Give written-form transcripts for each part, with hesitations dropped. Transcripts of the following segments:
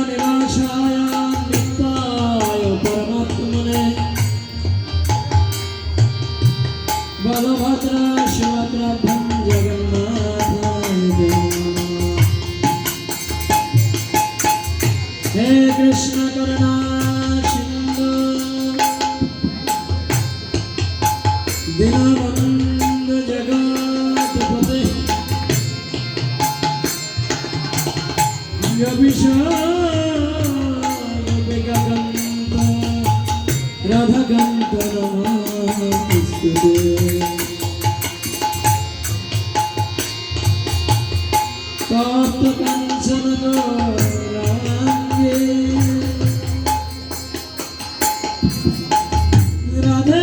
निवासाय नित्याय परमात्मने बलभद्र सुभद्राभ्यां जगन्नाथाय हे कृष्ण करुणा सिंधु दीनबंधु जगत्पते विशालवेगकान्त राधाकान्त नमोस्तुते कांचन गौरांगे राधे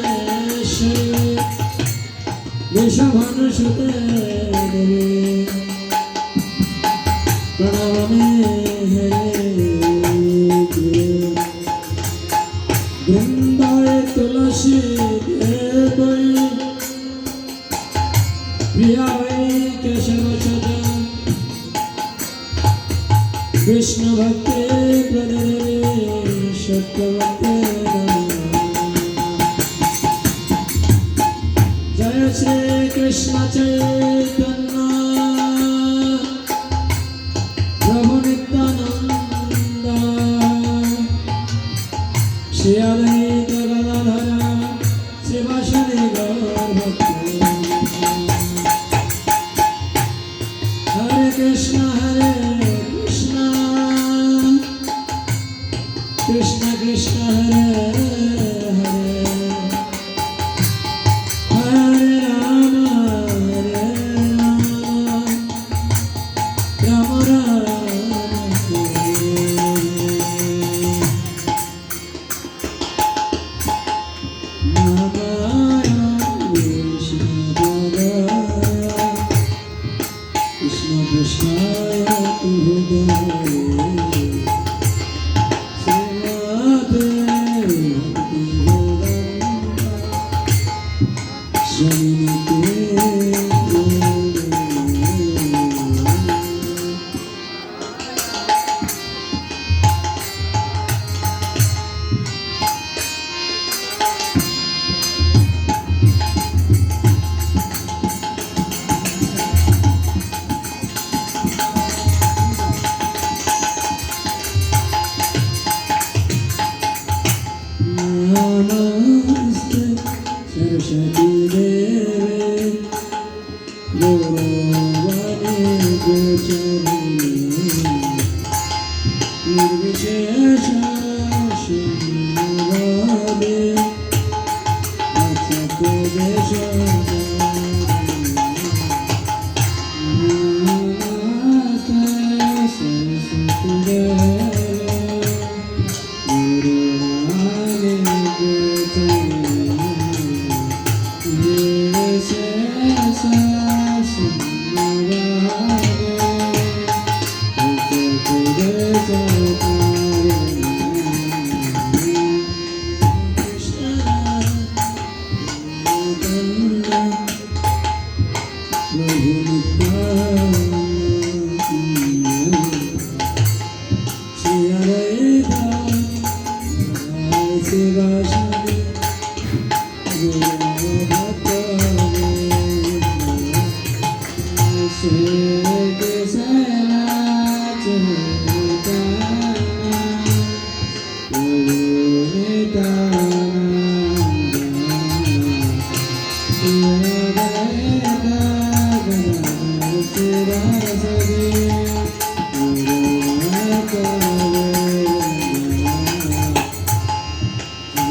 वृंदावनेश्वरी वृषभानुसुते प्रणवमे वृंदाय तुलसी देवै प्रियावै केशवचन्द्र कृष्ण भक्ते प्रदरे सत्यवते जय श्री कृष्ण चैतन्य प्रभु नित्यानंद श्री अद्वैत गदाधर श्रीवासदि गौरभक्तवृंद हरे कृष्ण कृष्ण कृष्ण हरे हरे हरे राम राम राम कृष्ण कृष्णाय नमस्ते सरस्वती देवे गौरवाणी गोचरिणी निर्विशेष शून्यवादे अच्युतदेश नमस्ते सरस्वती देवे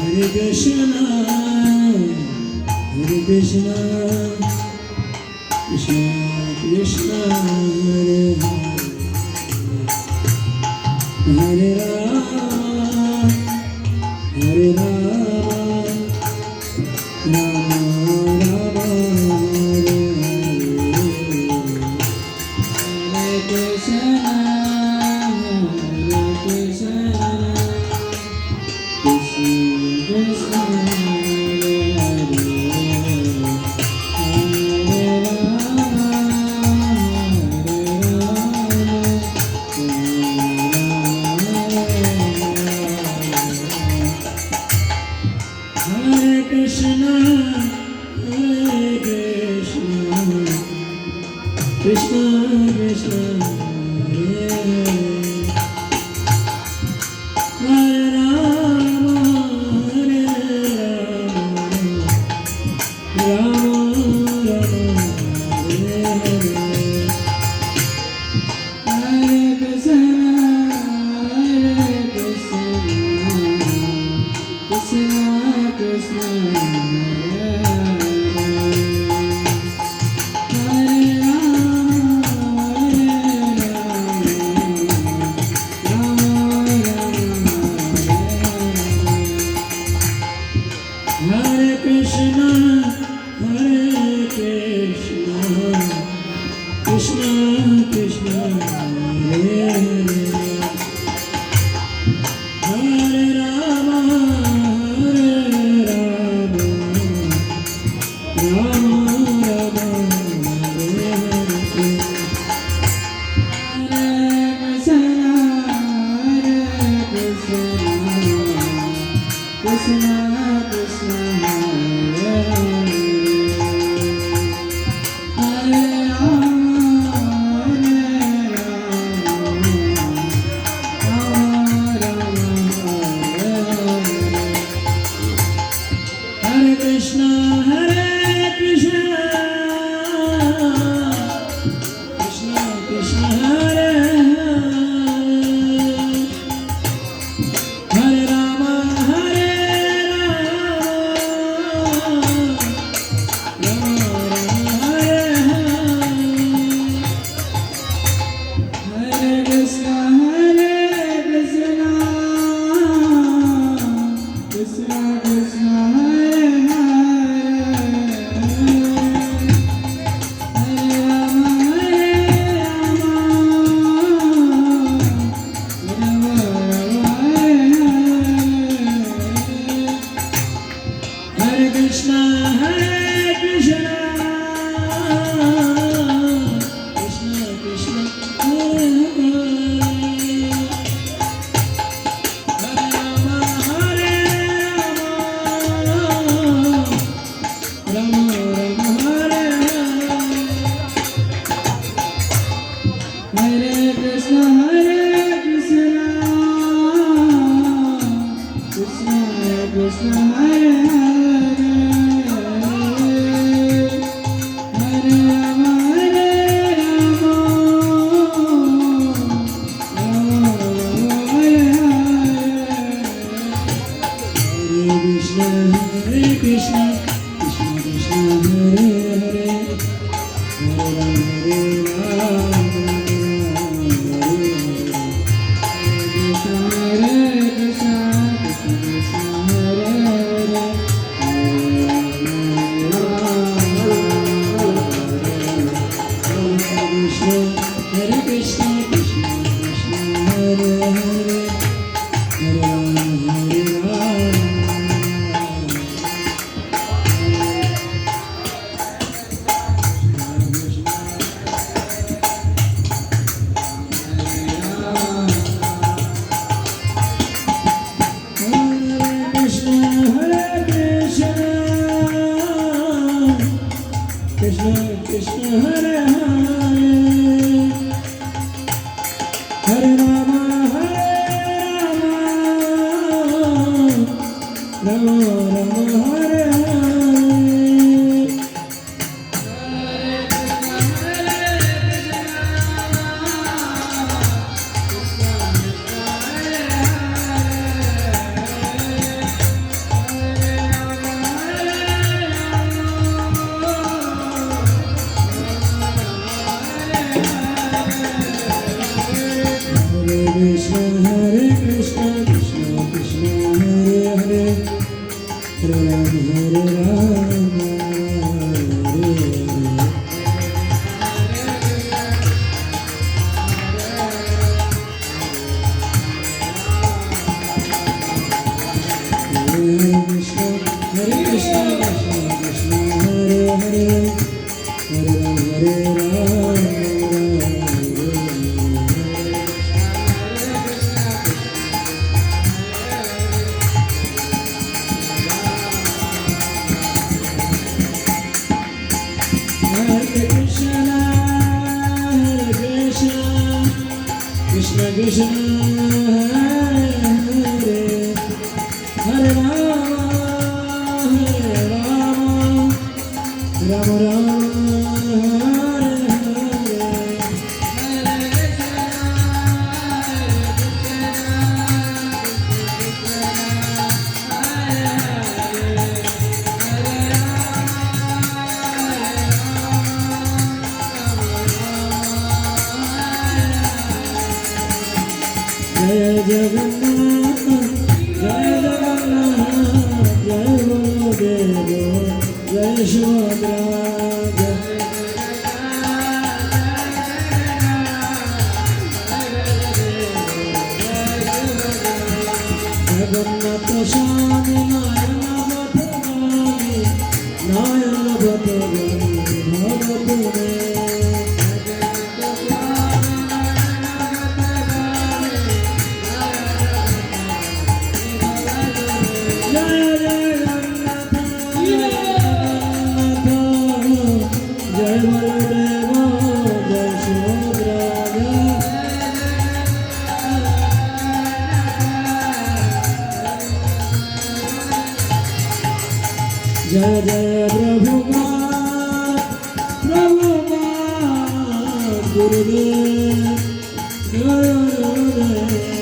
Hare Krishna, Hare Krishna, Krishna Krishna, Hare Hare, Hare Rama, Hare Rama, Rama Rama, Hare Hare, Hare Krishna, Hare Krishna. Krishna Hare Hare, Hare Rama. Krishna Krishna Hare Hare Rama Hare Rama Rama Hare Hare Hare Krishna Krishna Krishna Hare Krishna, Hare Krishna, Krishna Krishna, Hare Hare, Hare Rama, Hare Rama, Rama Rama, Hare Hare, Hare Krishna, Hare Krishna, Krishna Krishna, Hare Hare, Hare Rama, Hare Rama, Rama Rama, Hare Hare, Hare Krishna, Hare Krishna, Krishna Krishna, Hare Hare, Hare Rama, Hare Rama, Rama Rama, Hare Hare, Hare Krishna, Hare Krishna, Krishna Krishna, Hare Hare, Hare Rama, Hare Krishna, Hare Krishna, Krishna Krishna, Hare Hare, Hare Rama, Hare Rama, Rama Rama, Hare Hare, Hare Krishna, Hare Krishna, Krishna Krishna, Hare Hare, Hare Rama, Hare Rama, Rama Rama, Hare Hare, Hare Krishna, Krishna Krishna, Hare Hare, Hare Rama, Hare Rama, Hare Krishna, Krishna Krishna, Hare Hare, Hare Krishna, Krishna Krishna, Hare Hare, Hare Rama, Hare Rama. Hare Krishna, Hare Krishna, Krishna Krishna, Hare Hare, Hare Rama, Hare Rama, Rama Rama, Hare Hare Krishna, Hare Krishna, Krishna Krishna, Hare Hare, Hare Rama, Hare Rama, Hare Hare. Hare Krishna, Hare Krishna, Krishna Krishna, Hare Hare, Hare Rama, Hare Rama, Hare Krishna, जय जगन्नाथ जय जगन्नाथ जय बलदेव जय सुभद्रा जगन्नाथ स्वामी नारायण भगवानी नारायण भगवानी भगत में जय बलदेव जय सुभद्रा जय जय प्रभु गुरुदेव जय गुरुदेव